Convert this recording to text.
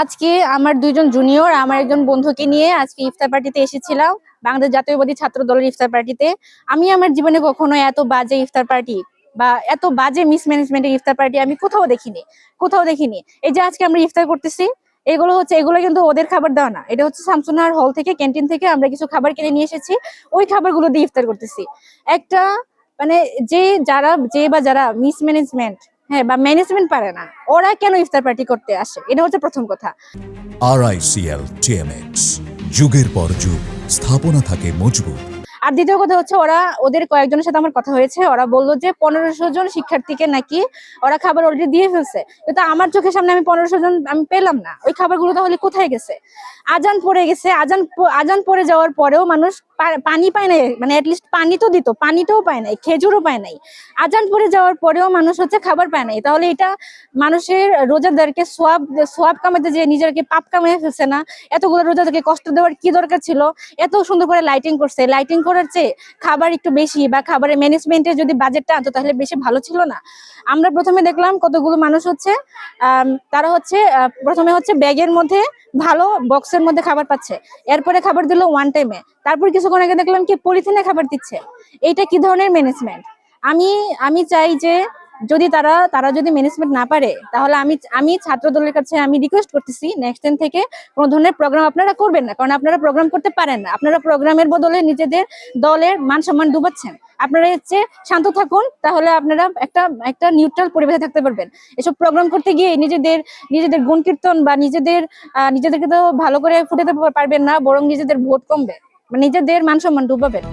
আজকে আমার দুইজন জুনিয়র আমার একজন বন্ধুকে নিয়ে আজকে ইফতার পার্টিতে এসেছিলাম, বাংলাদেশ জাতীয়বাদী ছাত্র দলের ইফতার পার্টিতে। আমি আমার জীবনে কখনো এত বাজে ইফতার পার্টি বা এত বাজে মিসম্যানেজমেন্টের ইফতার পার্টি আমি কোথাও দেখিনি। এই যে আজকে আমরা ইফতার করতেছি, এগুলো কিন্তু ওদের খাবার দেওয়া না, এটা হচ্ছে শামসুন্নাহার হল থেকে, ক্যান্টিন থেকে আমরা কিছু খাবার কিনে নিয়ে এসেছি। ওই খাবারগুলো দিয়ে ইফতার করতেছি। একটা মানে যারা মিসম্যানেজমেন্ট, হ্যাঁ, বা ম্যানেজমেন্ট পারে না, ওরা কেন ইফতার পার্টি করতে আসে? এটা হচ্ছে প্রথম কথা। RICL TMX, যুগের পর যুগ স্থাপনা থাকে মজবুত। আর দ্বিতীয় কথা হচ্ছে, ওদের কয়েকজনের সাথে আমার কথা হয়েছে, ওরা বললো যে 1500 জন শিক্ষার্থীকে নাকি ওরা খাবার অলরেডি দিয়ে ফেলছে। কিন্তু আমার চোখের সামনে আমি 1500 জন আমি পেলাম না। ওই খাবারগুলো তাহলে কোথায় গেছে? আজান পড়ে গেছে, আজান পড়ে যাওয়ার পরেও মানুষ পানি পায় নাই, মানে অ্যাটলিস্ট পানি তো দিত, পানিটাও পায় নাই, খেজুরও পায় নাই। আজান পড়ে যাওয়ার পরেও মানুষ হচ্ছে খাবার পায় নাই। তাহলে এটা মানুষের রোজাদারকে সোয়াব কামাতে, যে নিজেকে পাপ কামাই ফেলছে না? এতগুলো রোজাদারকে কষ্ট দেওয়ার কি দরকার ছিল? এত সুন্দর করে লাইটিং করছে, লাইটিং করার চেয়ে খাবার একটু বেশি বা খাবারের ম্যানেজমেন্টের যদি বাজেটটা আনতো তাহলে বেশি ভালো ছিল না? আমরা প্রথমে দেখলাম কতগুলো মানুষ হচ্ছে তারা হচ্ছে প্রথমে হচ্ছে ব্যাগের মধ্যে ভালো বক্সের মধ্যে খাবার পাচ্ছে, এরপরে খাবার দিল ওয়ান টাইমে, তারপর কিছুক্ষণ আগে দেখলাম কি পলিথিনে খাবার দিচ্ছে। এইটা কি ধরনের ম্যানেজমেন্ট? আমি আমি চাই যে যদি তারা যদি ম্যানেজমেন্ট না পারে, তাহলে আমি ছাত্র দলের কাছে আমি রিকোয়েস্ট করতেছি, নেক্সট টাইম থেকে কোনো ধরনের প্রোগ্রাম আপনারা করবেন না, কারণ আপনারা প্রোগ্রাম করতে পারেন না। আপনারা প্রোগ্রামের বদলে নিজেদের দলের মান সম্মান ডুবাচ্ছেন। আপনারা হচ্ছে শান্ত থাকুন, তাহলে আপনারা একটা একটা নিউট্রাল পরিবেশে থাকতে পারবেন। এসব প্রোগ্রাম করতে গিয়ে নিজেদের গুণ কীর্তন বা নিজেদেরকে তো ভালো করে ফুটাতে পারবেন না, বরং নিজেদের ভোট কমবে, মানে নিজেদের মান সম্মান ডুবাবেন।